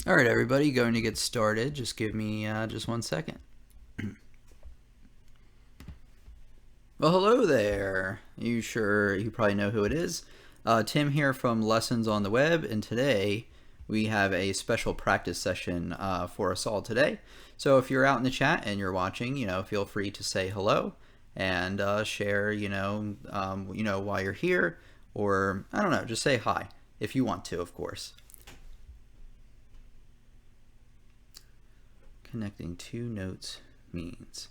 All right, everybody, going to get started. Just give me just 1 second. Well, hello there. You probably know who it is. Tim here from Lessons on the Web, and today we have a special practice session for us all today. So if you're out in the chat and you're watching, feel free to say hello and share, why you're here, or I don't know, just say hi if you want to, of course. Connecting two notes means.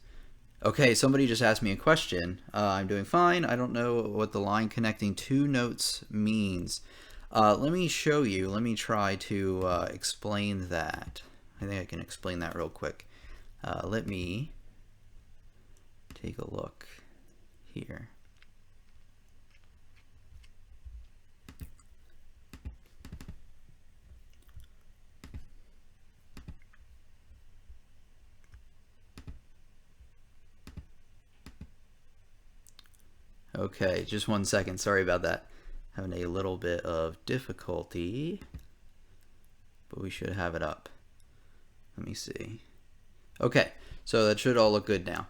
Okay, somebody just asked me a question. I'm doing fine. I don't know what the line connecting two notes means. Let me show you. Let me try to explain that. I think I can explain that real quick. Let me take a look here. Okay, just 1 second. Sorry about that. Having a little bit of difficulty, but we should have it up. Let me see. Okay, so that should all look good now.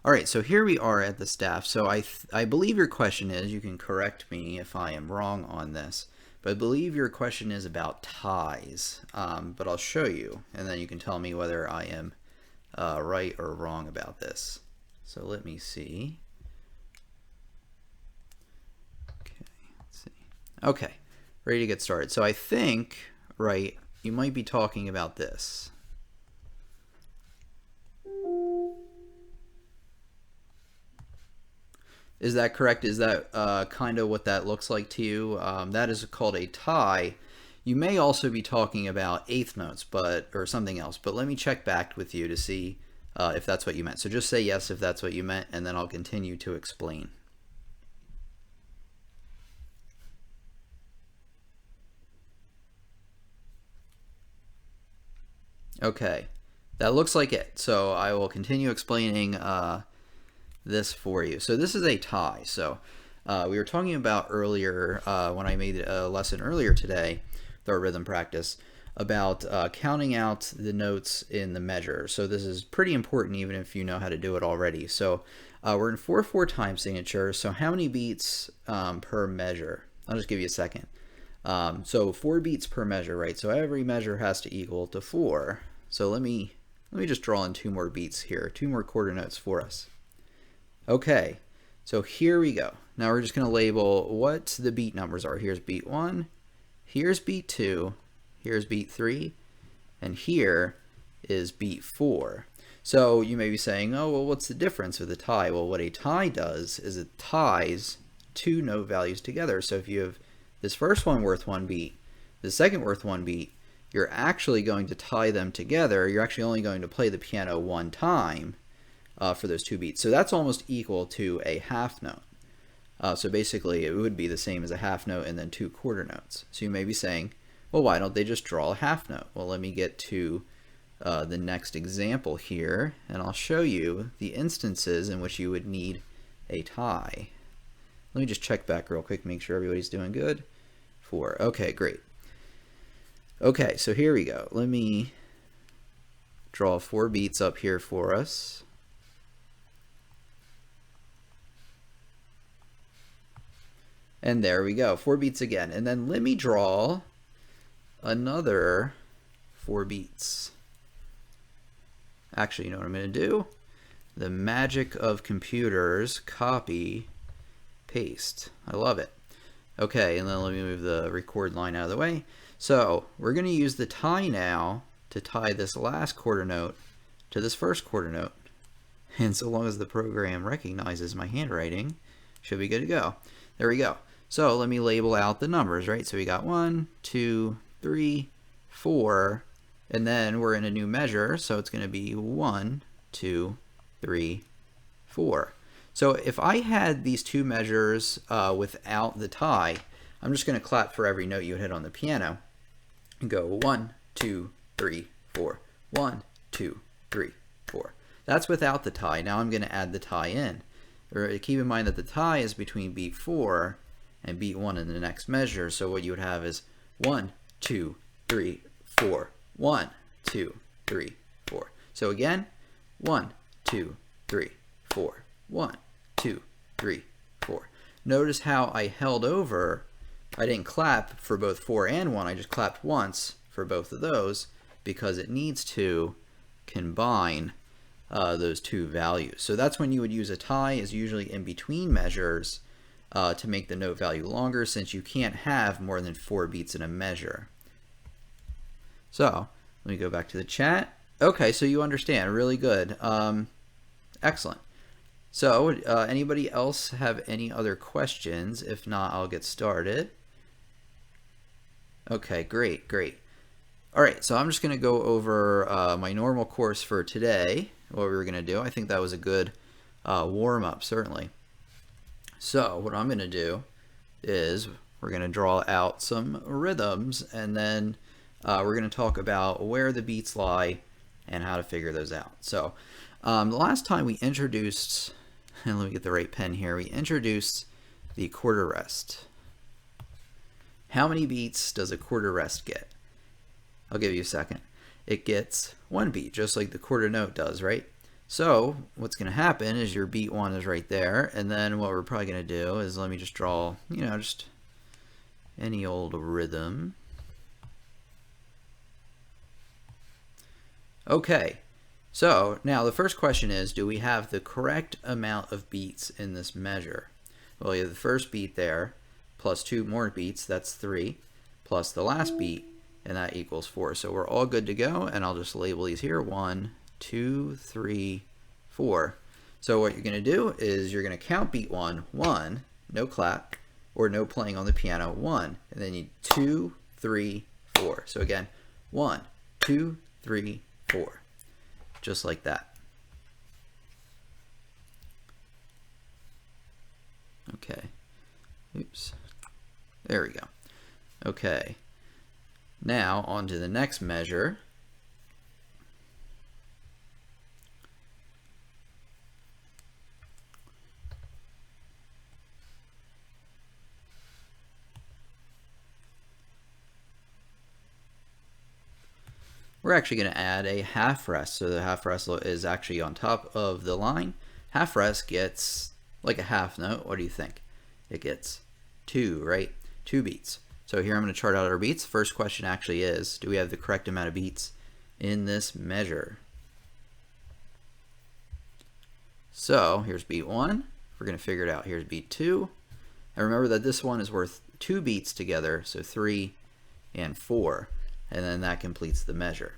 All right, so here we are at the staff. So I believe your question is, you can correct me if I am wrong on this, but I believe your question is about ties, but I'll show you, and then you can tell me whether I am right or wrong about this. So let me see. Okay, ready to get started. So I think, right, you might be talking about this. Is that correct? Is that kind of what that looks like to you? That is called a tie. You may also be talking about eighth notes, or something else, but let me check back with you to see if that's what you meant. So just say yes if that's what you meant, and then I'll continue to explain. Okay, that looks like it. So I will continue explaining this for you. So this is a tie. So we were talking about earlier when I made a lesson earlier today, our rhythm practice, about counting out the notes in the measure. So this is pretty important even if you know how to do it already. So we're in 4/4 time signature. So how many beats per measure? I'll just give you a second. So 4 beats per measure, right? So every measure has to equal to 4. So let me just draw in 2 more beats here, 2 more quarter notes for us. Okay, so here we go. Now we're just going to label what the beat numbers are. Here's beat 1, here's beat 2, here's beat 3, and here is beat 4. So you may be saying, oh, well, what's the difference with a tie? Well, what a tie does is it ties 2 note values together. So if you have this first one worth 1 beat, the second worth 1 beat, you're actually going to tie them together. You're actually only going to play the piano 1 time for those 2 beats. So that's almost equal to a half note. So basically it would be the same as a half note and then 2 quarter notes. So you may be saying, well, why don't they just draw a half note? Well, let me get to the next example here, and I'll show you the instances in which you would need a tie. Let me just check back real quick, make sure everybody's doing good. 4. Okay, great. Okay, so here we go. Let me draw 4 beats up here for us. And there we go, 4 beats again. And then let me draw another 4 beats. Actually, you know what I'm going to do? The magic of computers, copy, paste. I love it. Okay, and then let me move the record line out of the way. So we're going to use the tie now to tie this last quarter note to this first quarter note. And so long as the program recognizes my handwriting, should be good to go. There we go. So let me label out the numbers, right? So we got 1, 2, 3, 4, and then we're in a new measure, so it's going to be 1, 2, 3, 4. So if I had these 2 measures without the tie, I'm just going to clap for every note you hit on the piano and go 1, 2, 3, 4, 1, 2, 3, 4. That's without the tie. Now I'm going to add the tie in. Keep in mind that the tie is between beat 4 and beat 1 in the next measure. So what you would have is 1, 2, 3, 4, 1, 2, 3, 4. So again, 1, 2, 3, 4. 1, 2, 3, 4. Notice how I held over. I didn't clap for both 4 and 1. I just clapped once for both of those because it needs to combine those two values. So that's when you would use a tie, is usually in between measures to make the note value longer, since you can't have more than 4 beats in a measure. So let me go back to the chat. Okay, so you understand. Really good. Excellent. So anybody else have any other questions? If not, I'll get started. Okay, great, great. All right, so I'm just going to go over my normal course for today, what we were going to do. I think that was a good warm-up, certainly. So what I'm going to do is we're going to draw out some rhythms, and then we're going to talk about where the beats lie and how to figure those out. So the last time we introduced, and let me get the right pen here, we introduced the quarter rest. How many beats does a quarter rest get? I'll give you a second. It gets 1 beat, just like the quarter note does, right? So what's going to happen is your beat 1 is right there, and then what we're probably going to do is, let me just draw, just any old rhythm. Okay, so now the first question is, do we have the correct amount of beats in this measure? Well, you have the first beat there, plus 2 more beats, that's 3, plus the last beat, and that equals 4. So we're all good to go, and I'll just label these here, 1, 2, 3, 4. So what you're going to do is you're going to count beat 1, 1, no clap, or no playing on the piano, 1, and then you 2, 3, 4. So again, 1, 2, 3, 4, just like that. Okay, oops, there we go. Okay, now on to the next measure. We're actually going to add a half rest. So the half rest is actually on top of the line. Half rest gets like a half note. What do you think? It gets 2, right? 2 beats. So here I'm going to chart out our beats. First question actually is, do we have the correct amount of beats in this measure? So here's beat 1. We're going to figure it out. Here's beat 2. And remember that this one is worth 2 beats together, so 3 and 4. And then that completes the measure.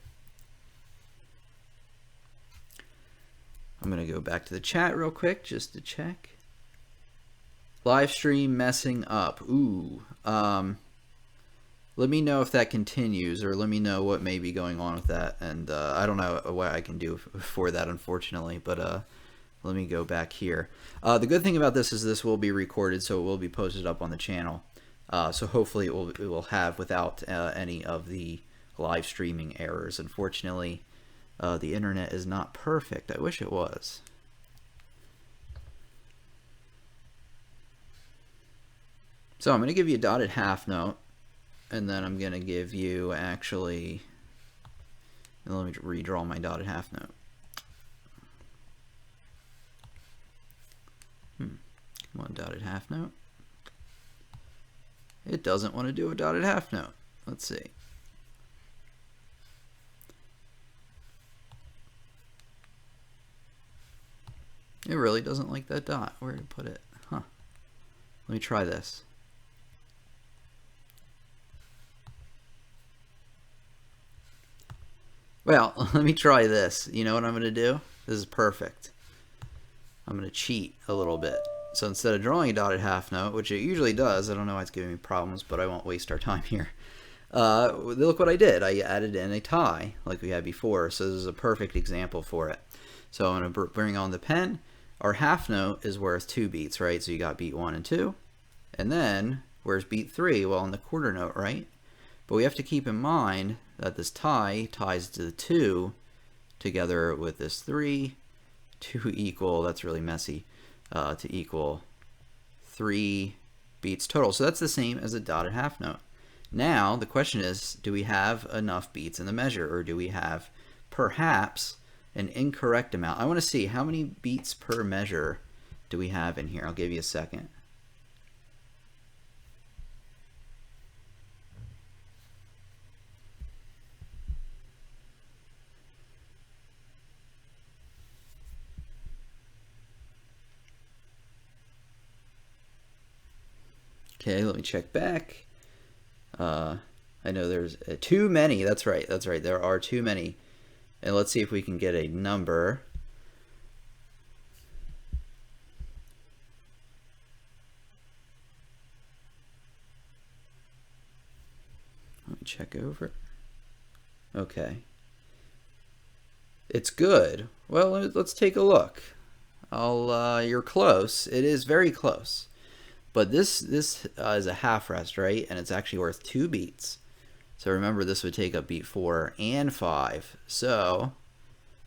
I'm going to go back to the chat real quick just to check. Live stream messing up. Ooh. Let me know if that continues, or let me know what may be going on with that. And I don't know what I can do for that, unfortunately, but let me go back here. The good thing about this is this will be recorded, so it will be posted up on the channel. So hopefully it will have without any of the live streaming errors. Unfortunately, the internet is not perfect. I wish it was. So I'm going to give you a dotted half note, and then I'm going to give you actually, and let me redraw my dotted half note. Come on, dotted half note. It doesn't want to do a dotted half note. Let's see. It really doesn't like that dot. Where to put it? Huh. Let me try this. Well, let me try this. You know what I'm going to do? This is perfect. I'm going to cheat a little bit. So instead of drawing a dotted half note, which it usually does, I don't know why it's giving me problems, but I won't waste our time here. Look what I did. I added in a tie like we had before. So this is a perfect example for it. So I'm going to bring on the pen. Our half note is worth 2 beats, right? So you got beat 1 and 2. And then, where's beat 3? Well, in the quarter note, right? But we have to keep in mind that this tie ties to the 2 together with this 3 to equal, that's really messy, to equal 3 beats total. So that's the same as a dotted half note. Now the question is, do we have enough beats in the measure, or do we have perhaps an incorrect amount? I want to see how many beats per measure do we have in here. I'll give you a second. Okay, let me check back. I know there's too many. That's right. That's right. There are too many. And let's see if we can get a number. Let me check over. Okay. It's good. Well, let's take a look. You're close. It is very close. But this is a half rest, right? And it's actually worth 2 beats. So remember, this would take up beat 4 and 5. So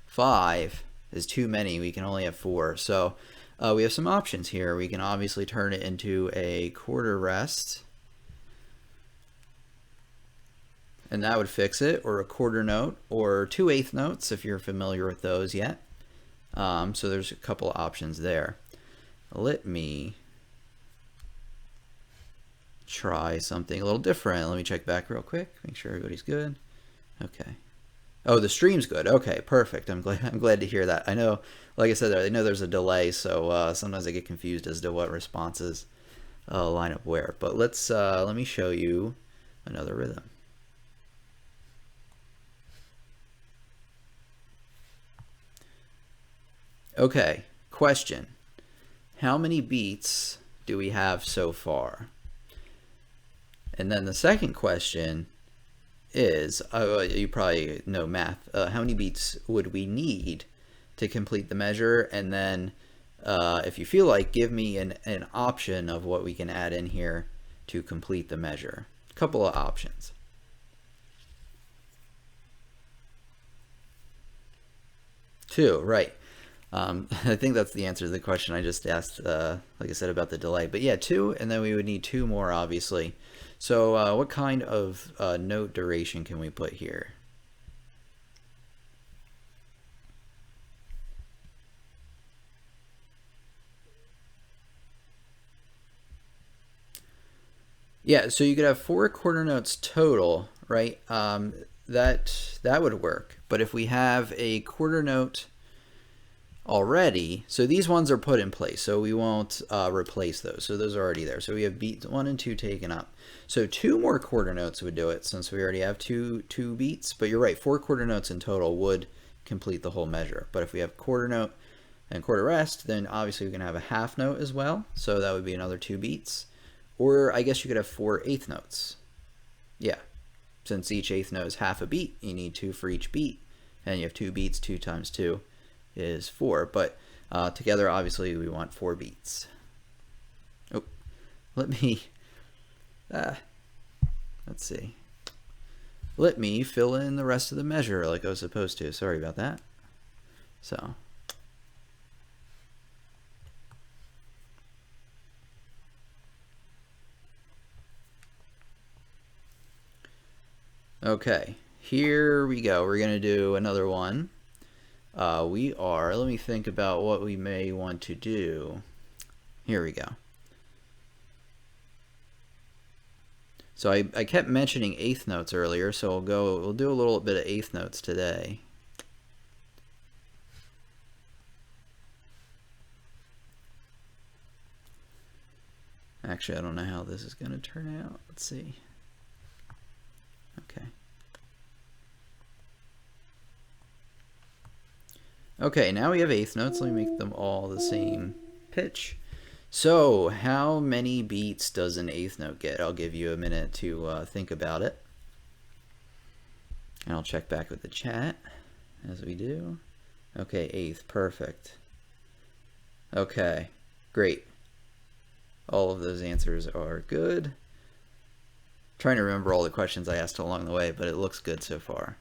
5 is too many. We can only have 4. So we have some options here. We can obviously turn it into a quarter rest, and that would fix it, or a quarter note, or 2/8 notes if you're familiar with those yet. So there's a couple of options there. Let me try something a little different. Let me check back real quick, make sure everybody's good. Okay. Oh, the stream's good. Okay, perfect. I'm glad to hear that. I know, like I said, I know there's a delay, so sometimes I get confused as to what responses line up where. But let me show you another rhythm. Okay, question. How many beats do we have so far? And then the second question is, you probably know math, how many beats would we need to complete the measure? And then if you feel like, give me an option of what we can add in here to complete the measure. A couple of options. Two, right. I think that's the answer to the question I just asked, like I said, about the delay. But yeah, 2, and then we would need 2 more, obviously. So what kind of note duration can we put here? Yeah, so you could have 4 quarter notes total, right? That would work. But if we have a quarter note already, so these ones are put in place, so we won't replace those. So those are already there. So we have beats 1 and 2 taken up. So 2 more quarter notes would do it, since we already have two beats. But you're right, 4 quarter notes in total would complete the whole measure. But if we have quarter note and quarter rest, then obviously we can have a half note as well. So that would be another 2 beats. Or I guess you could have 4 eighth notes. Yeah, since each eighth note is half a beat, you need 2 for each beat. And you have 2 beats, 2 times 2 is 4. But together, obviously, we want 4 beats. Oh, let me, let's see. Let me fill in the rest of the measure like I was supposed to. Sorry about that. So. Okay, here we go. We're going to do another one. Let me think about what we may want to do. Here we go. So I kept mentioning eighth notes earlier, so we'll do a little bit of eighth notes today. Actually, I don't know how this is going to turn out. Let's see. Okay. Okay, now we have eighth notes. Let me make them all the same pitch. So, how many beats does an eighth note get? I'll give you a minute to think about it. And I'll check back with the chat as we do. Okay, eighth, perfect. Okay, great. All of those answers are good. Trying to remember all the questions I asked along the way, but it looks good so far.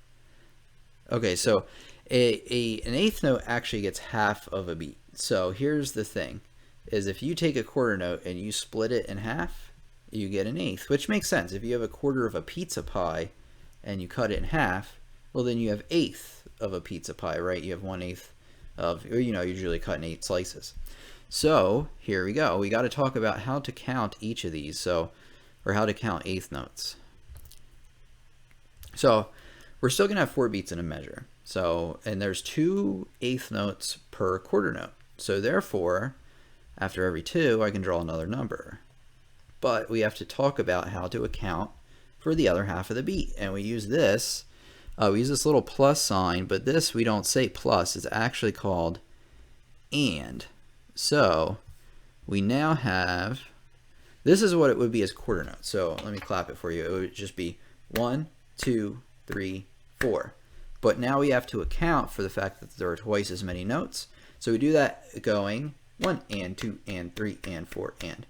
Okay, so an eighth note actually gets half of a beat. So here's the thing, is if you take a quarter note and you split it in half, you get an eighth, which makes sense. If you have a quarter of a pizza pie and you cut it in half, well, then you have eighth of a pizza pie, right? You have 1/8 of, usually cut in 8 slices. So here we go. We got to talk about how to count each of these, or how to count eighth notes. So we're still going to have 4 beats in a measure. So, and there's 2 eighth notes per quarter note. So therefore, after every 2, I can draw another number. But we have to talk about how to account for the other half of the beat. And we use this little plus sign, but this we don't say plus. It's actually called and. So we now have, this is what it would be as quarter notes. So let me clap it for you. It would just be 1, 2, 3, 4. But now we have to account for the fact that there are twice as many notes. So we do that going 1 and 2 and 3 and 4 and.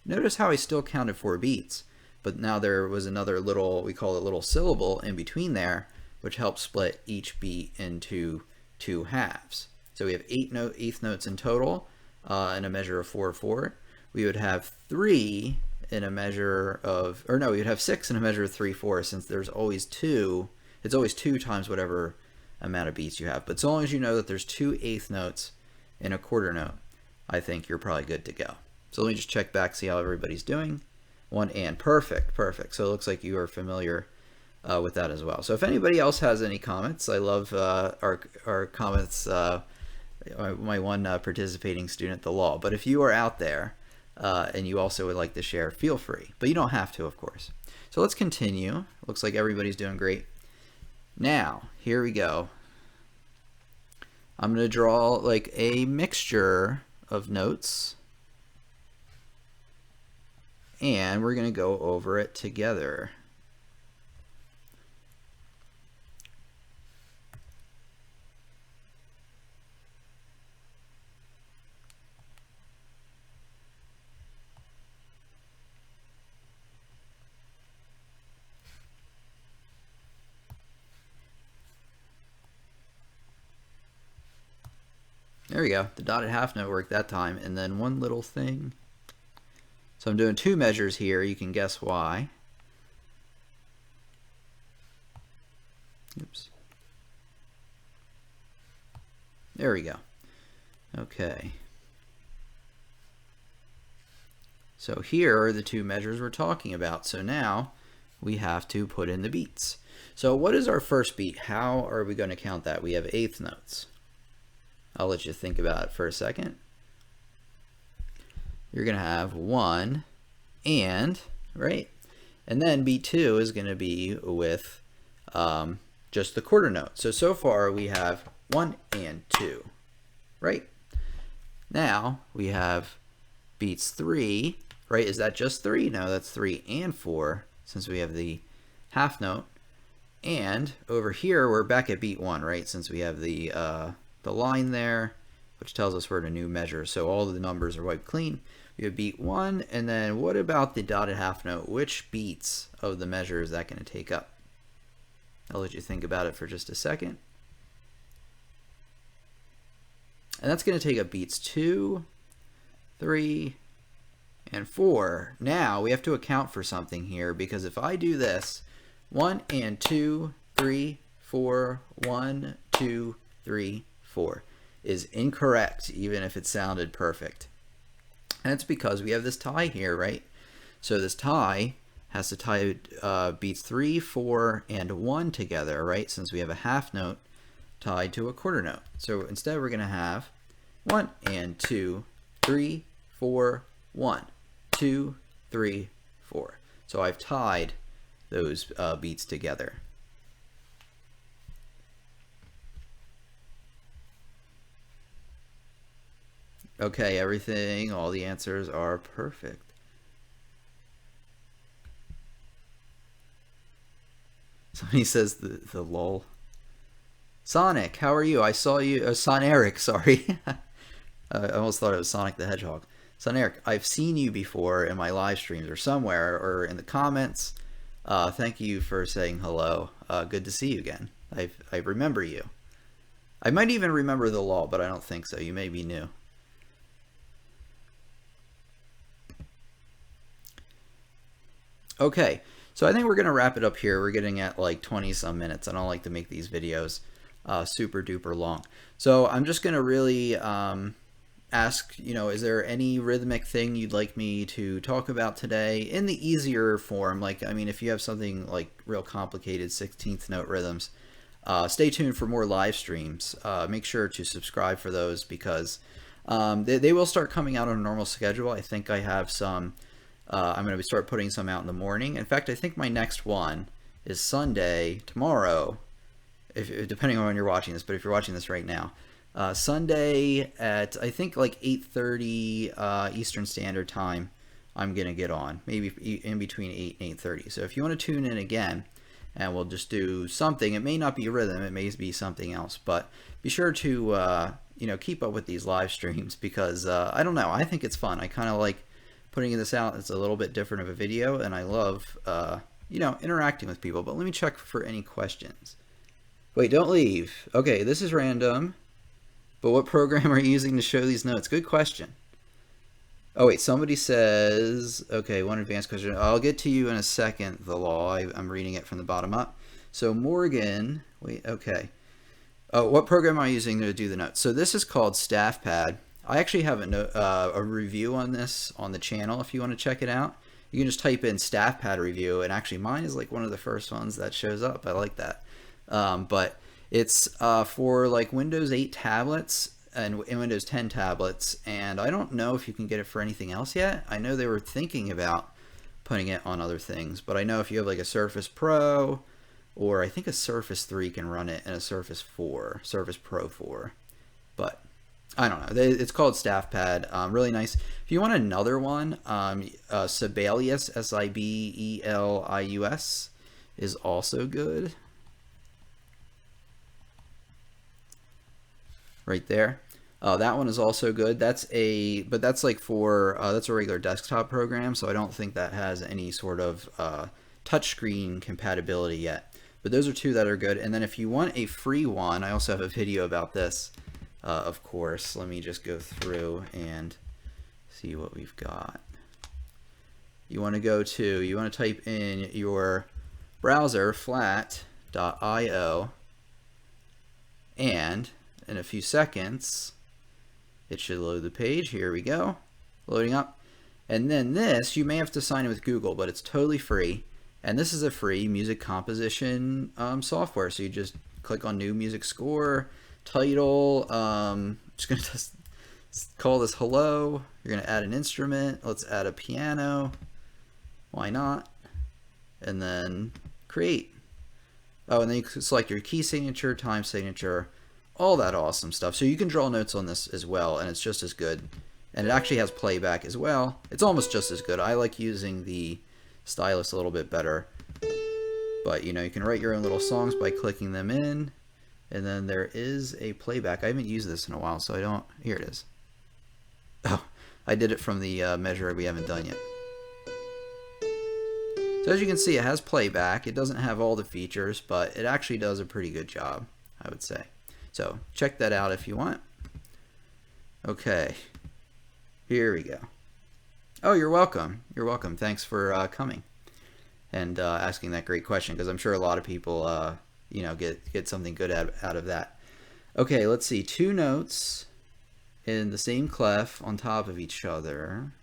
Notice how I still counted 4 beats, but now there was another little, we call it little syllable in between there, which helps split each beat into 2 halves. So we have 8 eighth notes in total in a measure of 4/4. We would have 3 in a measure of, or no, we would have 6 in a measure of 3/4, since there's always 2. It's always 2 times whatever amount of beats you have. But so long as you know that there's 2 eighth notes in a quarter note, I think you're probably good to go. So let me just check back, see how everybody's doing. 1 and, perfect. So it looks like you are familiar with that as well. So if anybody else has any comments, I love our comments. My one participating student, the law. But if you are out there and you also would like to share, feel free. But you don't have to, of course. So let's continue. Looks like everybody's doing great. Now, here we go. I'm going to draw like a mixture of notes, and we're going to go over it together. There we go. The dotted half note worked that time. And then one little thing. So I'm doing 2 measures here. You can guess why. Oops. There we go. Okay. So here are the 2 measures we're talking about. So now we have to put in the beats. So what is our first beat? How are we going to count that? We have eighth notes. I'll let you think about it for a second. You're going to have 1 and, right? And then beat 2 is going to be with just the quarter note. So far we have 1 and 2, right? Now we have beats 3, right? Is that just 3? No, that's 3 and 4, since we have the half note. And over here we're back at beat 1, right? Since we have the line there, which tells us we're in a new measure. So all of the numbers are wiped clean. We have beat 1, and then what about the dotted half note? Which beats of the measure is that going to take up? I'll let you think about it for just a second. And that's going to take up beats 2, 3, and 4. Now we have to account for something here, because if I do this, 1 and 2, 3, 4, 1, 2, 3, 4 is incorrect, even if it sounded perfect. And it's because we have this tie here, right? So this tie has to tie beats 3, 4, and 1 together, right? Since we have a half note tied to a quarter note. So instead we're going to have 1 and 2, 3, 4, 1, 2, 3, 4. So I've tied those beats together. Okay, everything, all the answers are perfect. Somebody says the lol. Sonic, how are you? I saw you, Soneric, sorry. I almost thought it was Sonic the Hedgehog. Soneric, I've seen you before in my live streams or somewhere or in the comments. Thank you for saying hello. Good to see you again. I remember you. I might even remember the law, but I don't think so. You may be new. Okay, so I think we're gonna wrap it up here. We're getting at like 20 some minutes. I don't like to make these videos super duper long. So I'm just gonna really ask, is there any rhythmic thing you'd like me to talk about today in the easier form? Like, I mean, if you have something like real complicated 16th note rhythms, stay tuned for more live streams. Make sure to subscribe for those because they will start coming out on a normal schedule. I think I have some, I'm going to start putting some out in the morning. In fact, I think my next one is Sunday, tomorrow, depending on when you're watching this, but if you're watching this right now. Sunday at I think like 8:30 Eastern Standard Time I'm gonna get on, maybe in between 8 and 8:30. So if you want to tune in again and we'll just do something, it may not be rhythm, it may be something else, but be sure to keep up with these live streams because I don't know, I think it's fun. I kind of like putting this out. It's a little bit different of a video and I love interacting with people. But let me check for any questions. Wait, don't leave. Okay, this is random. But what program are you using to show these notes? Good question. Oh, wait, somebody says, okay, one advanced question. I'll get to you in a second, the law. I'm reading it from the bottom up. So Morgan, wait, okay. Oh, what program am I using to do the notes? So this is called StaffPad. I actually have a review on this on the channel if you want to check it out. You can just type in StaffPad review, and actually mine is like one of the first ones that shows up. I like that. But it's for like Windows 8 tablets and Windows 10 tablets, and I don't know if you can get it for anything else yet. I know they were thinking about putting it on other things, but I know if you have like a Surface Pro, or I think a Surface 3 can run it, and a Surface Pro 4, but I don't know. It's called StaffPad. Really nice. If you want another one, Sibelius, Sibelius, is also good. Right there. That one is also good. That's like for that's a regular desktop program, so I don't think that has any sort of touchscreen compatibility yet. But those are two that are good. And then if you want a free one, I also have a video about this. Of course, let me just go through and see what we've got. You want to type in your browser flat.io, and in a few seconds it should load the page. Here we go, loading up. And then this, you may have to sign in with Google, but it's totally free, and this is a free music composition software. So you just click on new music score, title, just gonna call this hello. You're gonna add an instrument. Let's add a piano, why not? And then create. Oh, and then you can select your key signature, time signature, all that awesome stuff. So you can draw notes on this as well, and it's just as good. And it actually has playback as well. It's almost just as good. I like using the stylus a little bit better. But you can write your own little songs by clicking them in. And then there is a playback. I haven't used this in a while, so I don't. Here it is. Oh, I did it from the measure we haven't done yet. So as you can see, it has playback. It doesn't have all the features, but it actually does a pretty good job, I would say. So check that out if you want. Okay, here we go. Oh, you're welcome. You're welcome. Thanks for coming and asking that great question, because I'm sure a lot of people, get something good out of that. Okay, let's see. Two notes in the same clef on top of each other.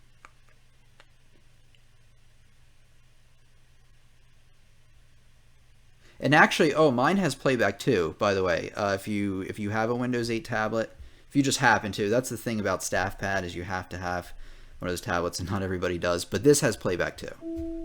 And actually, oh, mine has playback too, by the way. If you have a Windows 8 tablet, if you just happen to, that's the thing about StaffPad, is you have to have one of those tablets, and not everybody does. But this has playback too.